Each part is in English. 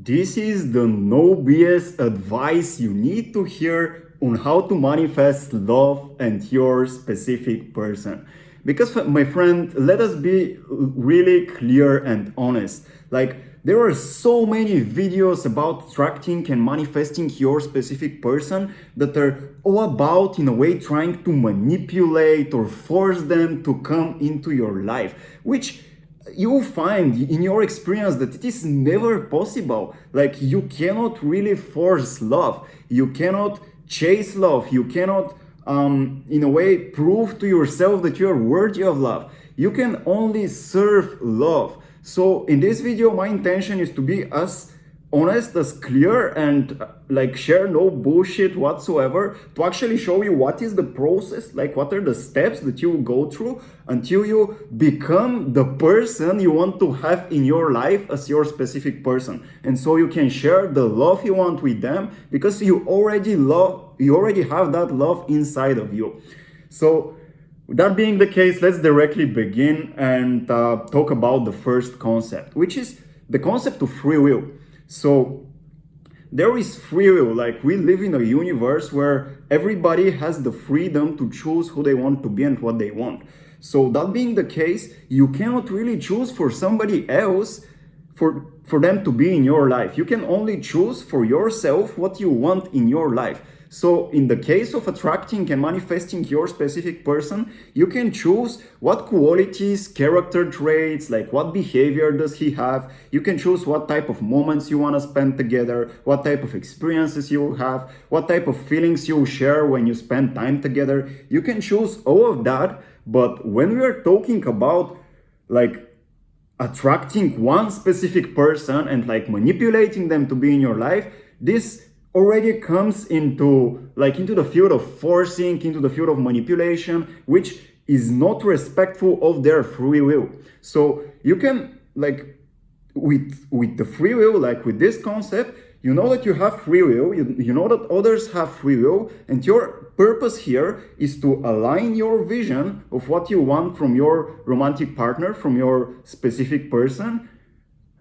This is the no BS advice you need to hear on how to manifest love and your specific person. Because, my friend, let us be really clear and honest. Like, there are so many videos about attracting and manifesting your specific person that are all about, in a way, trying to manipulate or force them to come into your life, which you'll find in your experience that it is never possible. Like, you cannot really force love, you cannot chase love, you cannot in a way prove to yourself that you are worthy of love. You can only serve love. So in this video, my intention is to be as honest, as clear, and like share no bullshit whatsoever, to actually show you what is the process, like what are the steps that you will go through until you become the person you want to have in your life as your specific person. And so you can share the love you want with them, because you already have that love inside of you. So that being the case, let's directly begin and talk about the first concept, which is the concept of free will. So there is free will. Like, we live in a universe where everybody has the freedom to choose who they want to be and what they want. So that being the case, you cannot really choose for somebody else for them to be in your life. You can only choose for yourself what you want in your life. So in the case of attracting and manifesting your specific person, you can choose what qualities, character traits, like what behavior does he have. You can choose what type of moments you want to spend together, what type of experiences you will have, what type of feelings you will share when you spend time together. You can choose all of that. But when we are talking about like attracting one specific person and like manipulating them to be in your life, this already comes into the field of forcing, into the field of manipulation, which is not respectful of their free will. So you can, like, with the free will, like with this concept, you know that you have free will, you know that others have free will, and your purpose here is to align your vision of what you want from your romantic partner, from your specific person.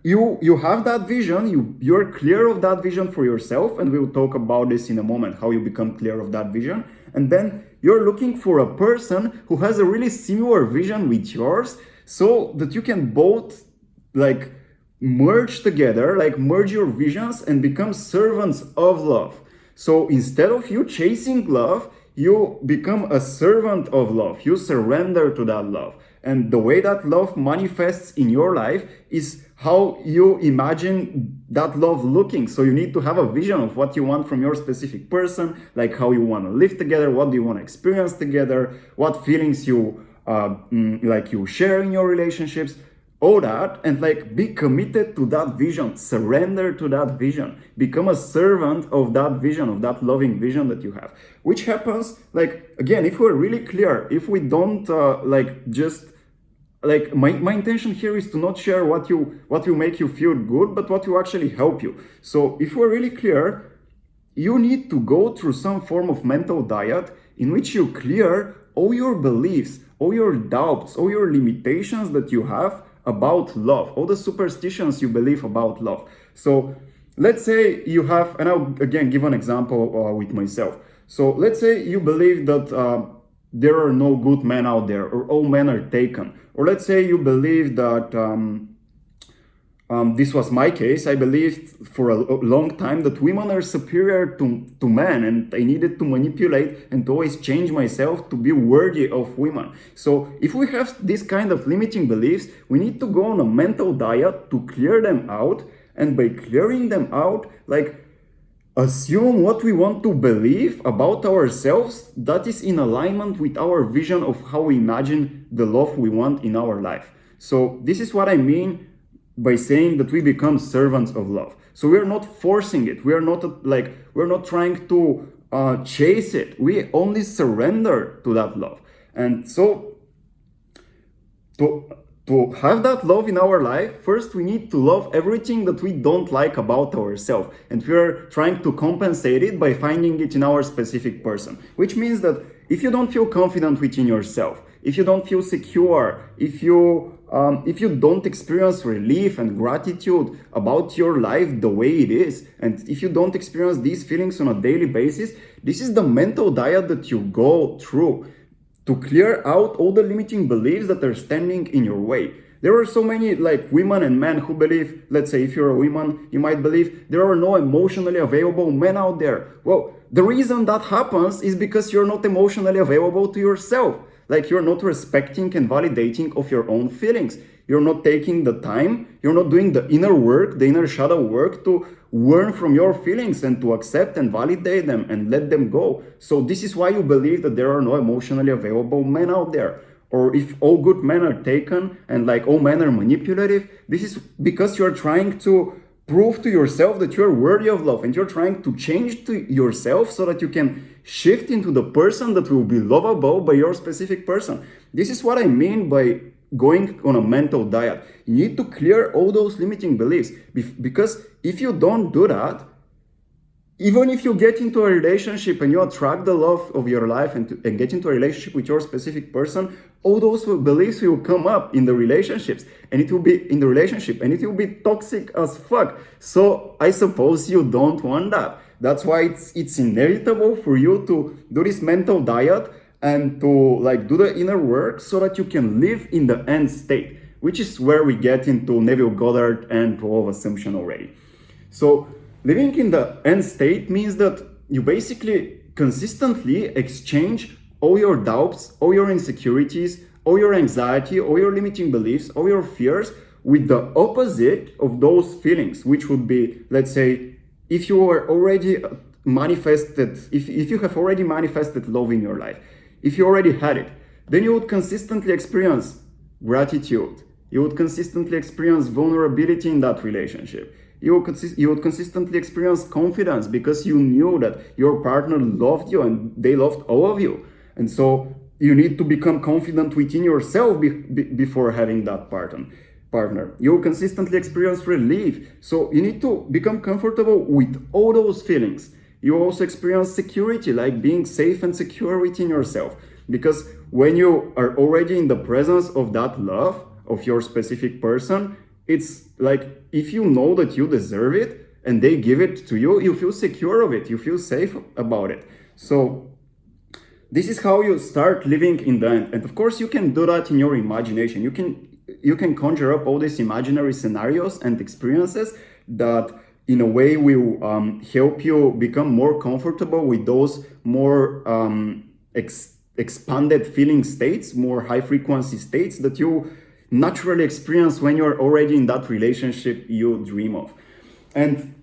You have that vision, you're clear of that vision for yourself, and we'll talk about this in a moment, how you become clear of that vision. And then you're looking for a person who has a really similar vision with yours, so that you can both like merge together, like merge your visions and become servants of love. So instead of you chasing love, you become a servant of love. You surrender to that love. And the way that love manifests in your life is how you imagine that love looking. So you need to have a vision of what you want from your specific person, like how you want to live together, what do you want to experience together, what feelings you you share in your relationships, all that, and like be committed to that vision, surrender to that vision, become a servant of that vision, of that loving vision that you have. Which happens, like, again, if we're really clear, if we don't my intention here is to not share what will make you feel good, but what will actually help you. So if we're really clear, you need to go through some form of mental diet in which you clear all your beliefs, all your doubts, all your limitations that you have about love, all the superstitions you believe about love. So let's say you have, and I'll again give an example with myself. So let's say you believe that there are no good men out there, or all men are taken. Or let's say you believe that, this was my case, I believed for a long time that women are superior to men, and I needed to manipulate and to always change myself to be worthy of women. So if we have this kind of limiting beliefs, we need to go on a mental diet to clear them out, and by clearing them out, like, assume what we want to believe about ourselves that is in alignment with our vision of how we imagine the love we want in our life. So this is what I mean by saying that we become servants of love. So we're not forcing it. We're not trying to chase it. We only surrender to that love. And so to have that love in our life, first we need to love everything that we don't like about ourselves. And we're trying to compensate it by finding it in our specific person. Which means that if you don't feel confident within yourself, if you don't feel secure, if you if you don't experience relief and gratitude about your life the way it is, and if you don't experience these feelings on a daily basis, this is the mental diet that you go through to clear out all the limiting beliefs that are standing in your way. There are so many like women and men who believe, let's say if you're a woman, you might believe there are no emotionally available men out there. Well, the reason that happens is because you're not emotionally available to yourself. Like you're not respecting and validating of your own feelings. You're not taking the time, you're not doing the inner work, the inner shadow work to learn from your feelings and to accept and validate them and let them go. So this is why you believe that there are no emotionally available men out there. Or if all good men are taken and like all men are manipulative, this is because you're trying to prove to yourself that you're worthy of love and you're trying to change to yourself so that you can shift into the person that will be lovable by your specific person. This is what I mean by going on a mental diet. You need to clear all those limiting beliefs because if you don't do that, even if you get into a relationship and you attract the love of your life and get into a relationship with your specific person, all those beliefs will come up in the relationships and it will be in the relationship and it will be toxic as fuck. So I suppose you don't want that. That's why it's inevitable for you to do this mental diet and to like do the inner work so that you can live in the end state, which is where we get into Neville Goddard and law of assumption already. So living in the end state means that you basically consistently exchange all your doubts, all your insecurities, all your anxiety, all your limiting beliefs, all your fears with the opposite of those feelings, which would be, let's say, if you are already manifested, if you have already manifested love in your life, if you already had it, then you would consistently experience gratitude. You would consistently experience vulnerability in that relationship. You would consistently experience confidence because you knew that your partner loved you and they loved all of you. And so you need to become confident within yourself before having that partner. You will consistently experience relief. So you need to become comfortable with all those feelings. You also experience security, like being safe and secure within yourself. Because when you are already in the presence of that love of your specific person, it's like if you know that you deserve it and they give it to you, you feel secure of it, you feel safe about it. So this is how you start living in the end. And of course you can do that in your imagination. You can conjure up all these imaginary scenarios and experiences that in a way will help you become more comfortable with those more expanded feeling states, more high frequency states that you naturally experience when you're already in that relationship you dream of. And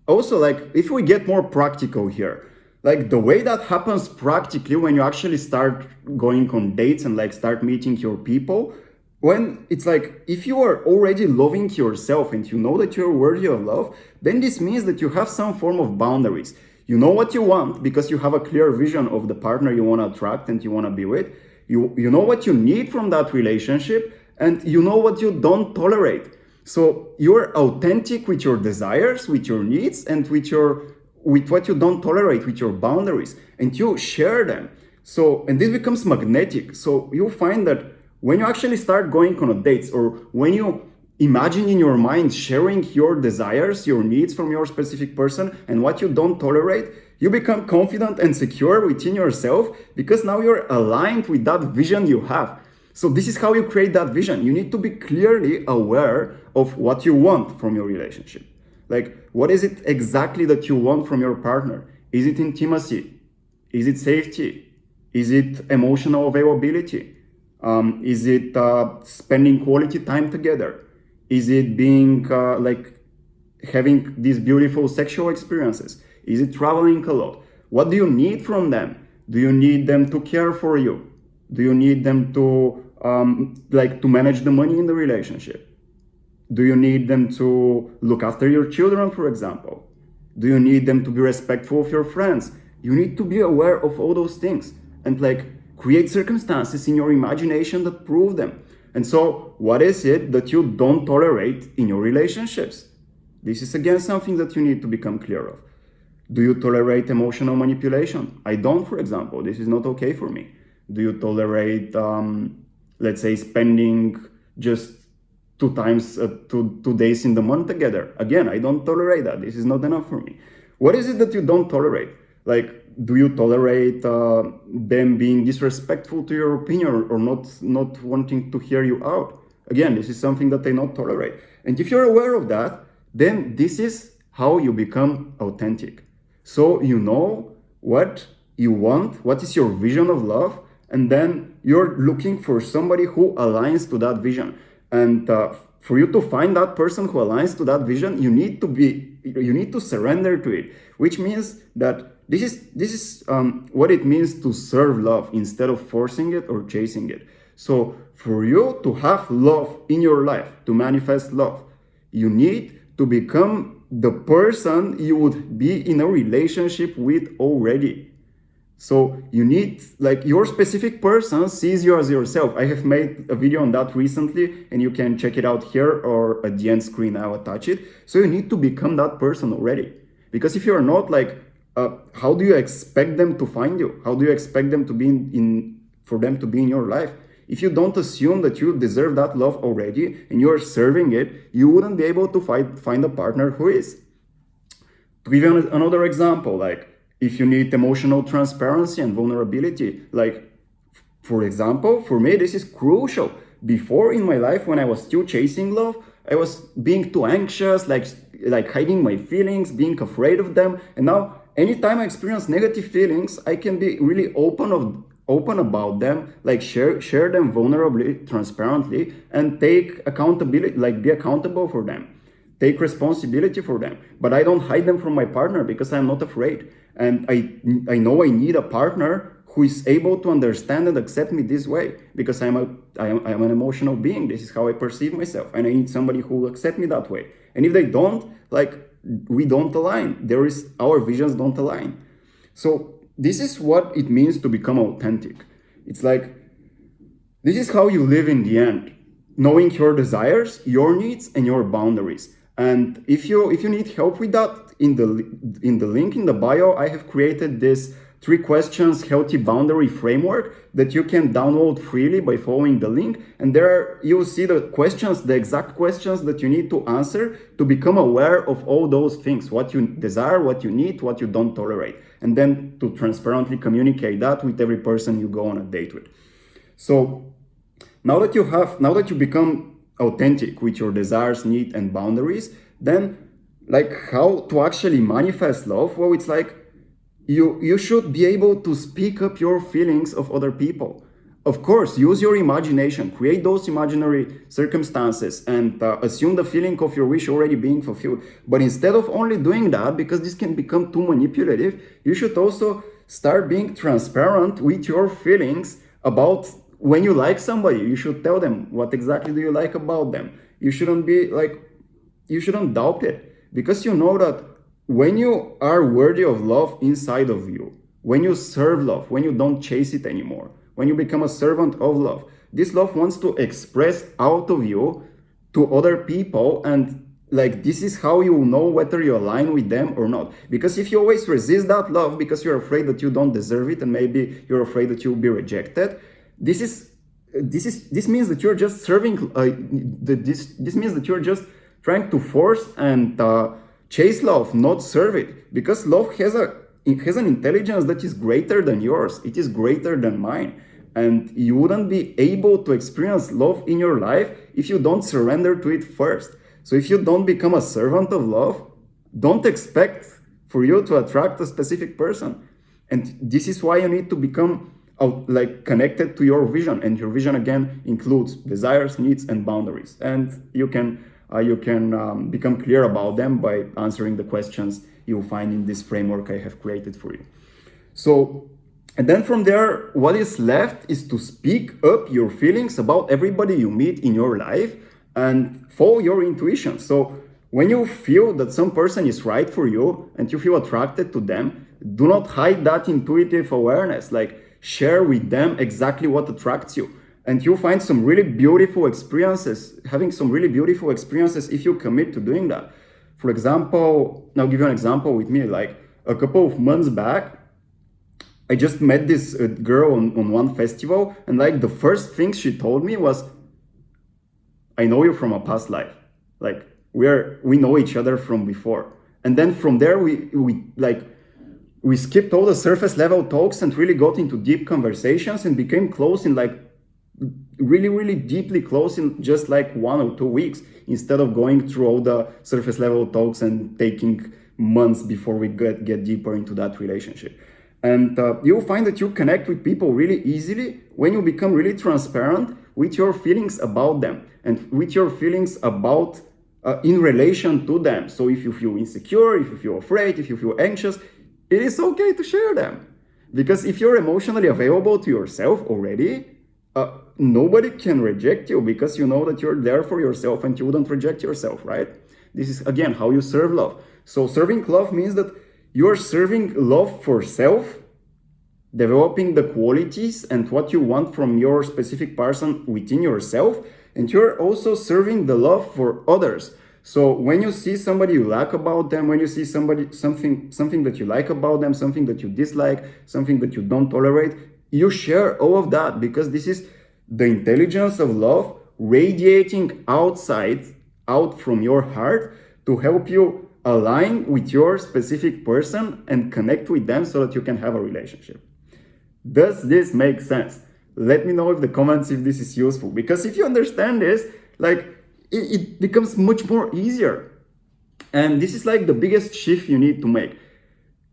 also, like, if we get more practical here, like the way that happens practically when you actually start going on dates and like start meeting your people, when it's like if you are already loving yourself and you know that you're worthy of love, then this means that you have some form of boundaries. You know what you want because you have a clear vision of the partner you want to attract and you want to be with. You know what you need from that relationship, and you know what you don't tolerate. So you're authentic with your desires, with your needs, and with what you don't tolerate, with your boundaries, and you share them. So, and this becomes magnetic. So you'll find that when you actually start going on a dates, or when you imagine in your mind sharing your desires, your needs from your specific person, and what you don't tolerate, you become confident and secure within yourself because now you're aligned with that vision you have. So this is how you create that vision. You need to be clearly aware of what you want from your relationship. Like, what is it exactly that you want from your partner? Is it intimacy? Is it safety? Is it emotional availability? Is it spending quality time together? Is it being like having these beautiful sexual experiences? Is it traveling a lot? What do you need from them? Do you need them to care for you? Do you need them to to manage the money in the relationship? Do you need them to look after your children, for example? Do you need them to be respectful of your friends? You need to be aware of all those things and like create circumstances in your imagination that prove them. And so what is it that you don't tolerate in your relationships? This is again something that you need to become clear of. Do you tolerate emotional manipulation? I don't, for example. This is not okay for me. Do you tolerate let's say spending just 2 times, 2 days in the month together. Again, I don't tolerate that. This is not enough for me. What is it that you don't tolerate? Like, do you tolerate them being disrespectful to your opinion, or not wanting to hear you out? Again, this is something that they not tolerate. And if you're aware of that, then this is how you become authentic. So you know what you want, what is your vision of love, and then you're looking for somebody who aligns to that vision. And for you to find that person who aligns to that vision, you need to surrender to it, which means that this is what it means to serve love instead of forcing it or chasing it. So for you to have love in your life, to manifest love, you need to become the person you would be in a relationship with already. So you need, like, your specific person sees you as yourself. I have made a video on that recently, and you can check it out here or at the end screen. I'll attach it. So you need to become that person already. Because if you're not, like, how do you expect them to find you? How do you expect them to be for them to be in your life? If you don't assume that you deserve that love already and you're serving it, you wouldn't be able to find a partner who is. To give you another example, like, if you need emotional transparency and vulnerability, like, for example, for me, this is crucial. Before in my life, when I was still chasing love, I was being too anxious, like hiding my feelings, being afraid of them. And now, anytime I experience negative feelings, I can be really open about them, like share them vulnerably, transparently, and take accountability, like be accountable for them. Take responsibility for them. But I don't hide them from my partner because I'm not afraid. And I know I need a partner who is able to understand and accept me this way, because I am an emotional being. This is how I perceive myself. And I need somebody who will accept me that way. And if they don't, like, we don't align. Our visions don't align. So this is what it means to become authentic. It's like, this is how you live in the end, knowing your desires, your needs, and your boundaries. And if you need help with that, in the link in the bio, I have created this 3 questions healthy boundary framework that you can download freely by following the link. And there you'll see the exact questions that you need to answer to become aware of all those things: what you desire, what you need, what you don't tolerate, and then to transparently communicate that with every person you go on a date with. So now that you become authentic with your desires, needs, and boundaries, then, like, how to actually manifest love? Well, it's like, you should be able to speak up your feelings of other people. Of course, use your imagination, create those imaginary circumstances, and assume the feeling of your wish already being fulfilled. But instead of only doing that, because this can become too manipulative, you should also start being transparent with your feelings about when you like somebody. You should tell them what exactly do you like about them. You shouldn't doubt it, because you know that when you are worthy of love inside of you, when you serve love, when you don't chase it anymore, when you become a servant of love, this love wants to express out of you to other people. And, like, this is how you know whether you align with them or not. Because if you always resist that love because you're afraid that you don't deserve it, and maybe you're afraid that you'll be rejected, this means that you're just serving. This means that you're just trying to force and chase love, not serve it. Because love has an intelligence that is greater than yours. It is greater than mine. And you wouldn't be able to experience love in your life if you don't surrender to it first. So if you don't become a servant of love, don't expect for you to attract a specific person. And this is why you need to become connected to your vision. And your vision, again, includes desires, needs, and boundaries. And you can become clear about them by answering the questions you'll find in this framework I have created for you. So, and then from there, what is left is to speak up your feelings about everybody you meet in your life and follow your intuition. So when you feel that some person is right for you and you feel attracted to them, do not hide that intuitive awareness. Like, share with them exactly what attracts you. And you'll find some really beautiful experiences, having some really beautiful experiences if you commit to doing that. For example, I'll give you an example with me. Like, a couple of months back, I just met this girl on one festival, and, like, the first thing she told me was, I know you from a past life. Like we know each other from before. And then from there we skipped all the surface level talks and really got into deep conversations and became close in like really, really deeply close in just like 1 or 2 weeks, instead of going through all the surface level talks and taking months before we get deeper into that relationship. And you'll find that you connect with people really easily when you become really transparent with your feelings about them and with your feelings about in relation to them. So if you feel insecure, if you feel afraid, if you feel anxious, it is okay to share them. Because if you're emotionally available to yourself already, nobody can reject you, because you know that you're there for yourself and you wouldn't reject yourself, right? This is, again, how you serve love. So serving love means that you're serving love for self, developing the qualities and what you want from your specific person within yourself, and you're also serving the love for others. So when you see somebody you like about them, when you see somebody something that you like about them, something that you dislike, something that you don't tolerate, you share all of that, because this is the intelligence of love radiating out from your heart to help you align with your specific person and connect with them so that you can have a relationship. Does this make sense? Let me know in the comments if this is useful, because if you understand this, like it becomes much more easier. And this is like the biggest shift you need to make.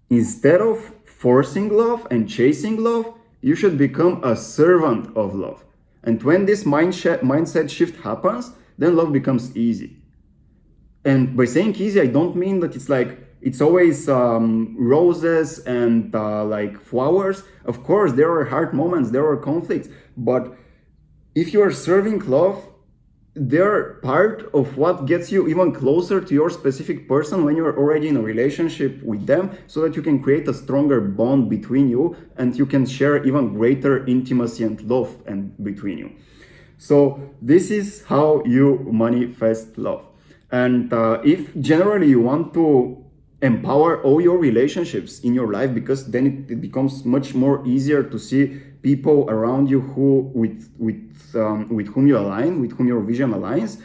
Instead of forcing love and chasing love, you should become a servant of love. And when this mindset shift happens, then love becomes easy. And by saying easy, I don't mean that it's like it's always roses and like flowers. Of course, there are hard moments, there are conflicts, but if you are serving love, they're part of what gets you even closer to your specific person when you're already in a relationship with them, so that you can create a stronger bond between you and you can share even greater intimacy and love and between you. So this is how you manifest love. And if generally you want to empower all your relationships in your life, because then it becomes much more easier to see people around you with whom you align, with whom your vision aligns,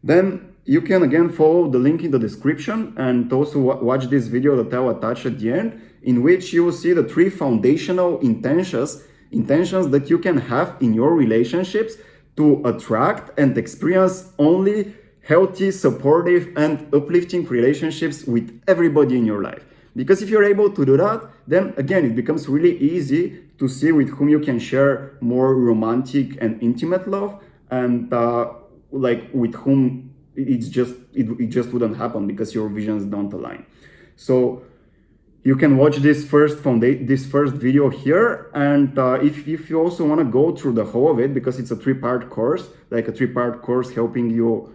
then you can again follow the link in the description and also watch this video that I'll attach at the end, in which you will see the 3 foundational intentions that you can have in your relationships to attract and experience only healthy, supportive, and uplifting relationships with everybody in your life. Because if you're able to do that, then again, it becomes really easy to see with whom you can share more romantic and intimate love, and like with whom it just wouldn't happen because your visions don't align. So you can watch this first video here, and if you also want to go through the whole of it, because it's a 3-part course, like a 3-part course helping you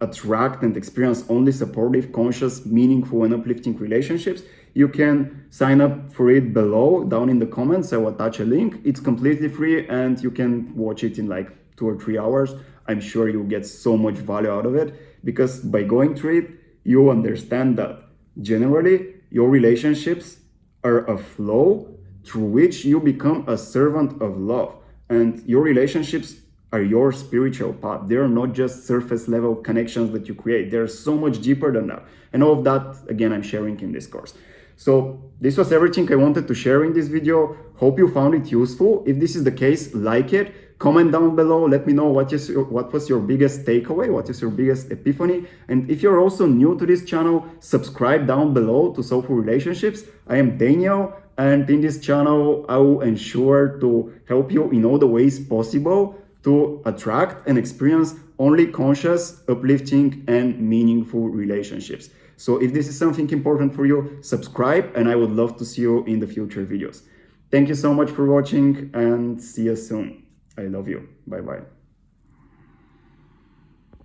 attract and experience only supportive, conscious, meaningful, and uplifting relationships, you can sign up for it below, down in the comments. I will attach a link. It's completely free and you can watch it in like 2 or 3 hours. I'm sure you'll get so much value out of it, because by going through it, you understand that generally your relationships are a flow through which you become a servant of love, and your relationships are your spiritual path. They're not just surface level connections that you create. They're so much deeper than that. And all of that, again, I'm sharing in this course. So this was everything I wanted to share in this video. Hope you found it useful. If this is the case, like it, comment down below, let me know what was your biggest takeaway, what is your biggest epiphany. And if you're also new to this channel, subscribe down below to Soulful Relationships. I am Daniel, and in this channel, I will ensure to help you in all the ways possible to attract and experience only conscious, uplifting, and meaningful relationships. So if this is something important for you, subscribe, and I would love to see you in the future videos. Thank you so much for watching, and see you soon. I love you. Bye-bye.